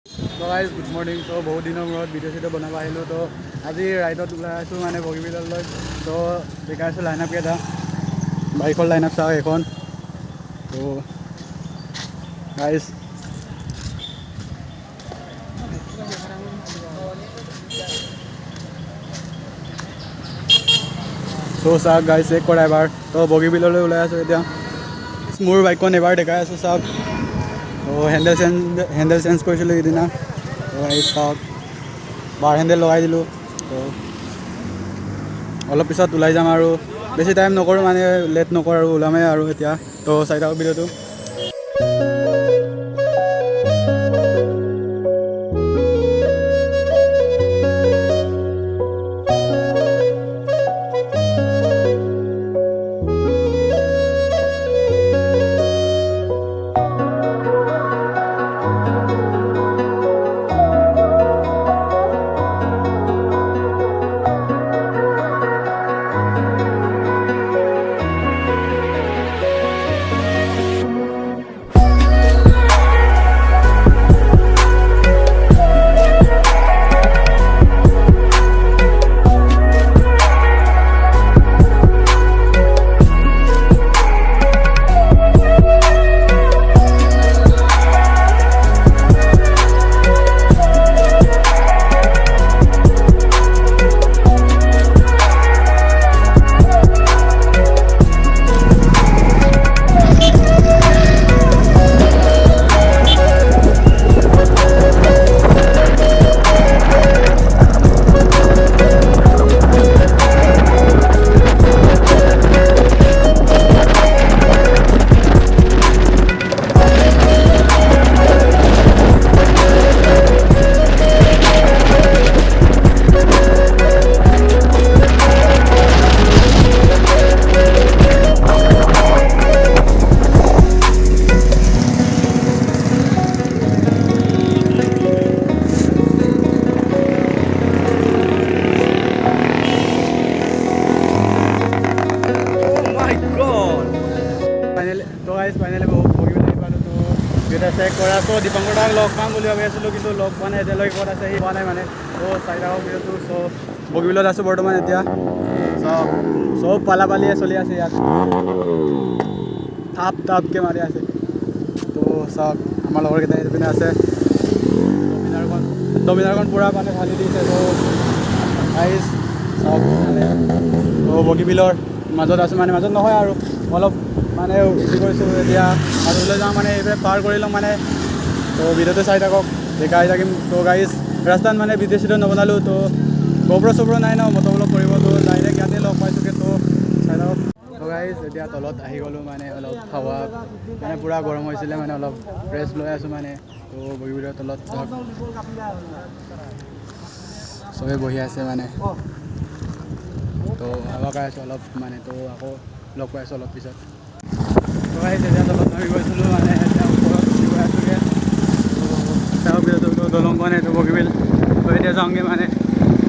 So guys, good morning. So বহুত দিনৰ মূৰত ভিডিঅ' চিডিঅ' বনাব আহিলোঁ তো আজি ৰাইডত ওলাই আছোঁ মানে বগীবিললৈ তো দেখাইছোঁ লাইন আপ কেইটা বাইকৰ লাইন আপ চাওঁ এখন তো গাইজ তো চাওক গাইজ চেক কৰা এবাৰ তো বগীবিললৈ ওলাই আছোঁ এতিয়া মোৰ বাইকখন এবাৰ দেখাই আছোঁ চাওক তো হেণ্ডেল চেঞ্জ কৰিছিলোঁ সিদিনা তো এই চাওক বাৰ হেণ্ডেল লগাই দিলোঁ তো অলপ পিছত ওলাই যাম আৰু বেছি টাইম নকৰোঁ মানে লেট নকৰোঁ আৰু ওলামেই আৰু এতিয়া তো চাই থাকক ভিডিঅ'টো ফাইনেলি বগীবিল পালোঁ তো ভিডিঅ'টা চেক কৰা তো দীপংকৰ দাক লগ পাম বুলি ভাবি আছিলোঁ কিন্তু লগ পোৱা নাই এতিয়ালৈকে ক'ত আছে সি পোৱা নাই মানে তো চাই থাকক ভিডিঅ'টো চ' বগীবিলত আছোঁ বৰ্তমান এতিয়া চব পালিয়ে চলি আছে ইয়াত থাপকৈ মাৰি আছে তো চাওক আমাৰ লগৰকেইটা এইটো পিনে আছে ডমিনাৰখন পূৰা মানে ঢালি দিছে তো গাইজ চাওক মানে তো বগীবিলৰ মাজত আছোঁ মানে মাজত নহয় আৰু অলপ মানে উঠি কৰিছোঁ এতিয়া মাজলৈ যাওঁ মানে এইফালে পাৰ কৰি লওঁ মানে তো ভিডিঅ'টো চাই থাকক দেখাই থাকিম তো গাইজ ৰাস্তাত মানে ভিডিঅ' চিডিঅ' নবনালোঁ তো গোবৰ নাই ন মটৰবিলাক কৰিব তো ডাইৰেক্ট ইয়াতে লগ পাইছোঁগৈ তো চাই থাকক তো গাইজ এতিয়া তলত আহি গ'লোঁ মানে অলপ হাৱা মানে পূৰা গৰম হৈছিলে মানে অলপ ৰেষ্ট লৈ আছোঁ মানে তো বগীবিলৰ তলত চবেই বহি আছে মানে তো হাৱা খাই আছোঁ অলপ মানে তো আকৌ লগ পাই আছোঁ অলপ পিছত তো গাইজ এতিয়া তলত নামি গৈছিলোঁ মানে এতিয়া ওপৰত উঠি গৈ আছোঁগৈ তো ভিডিঅ'টো দলংখন এইটো বগীবিল তো এতিয়া যাওঁগৈ মানে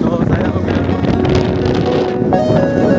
তো চাই থাকক ভিডিঅ'টো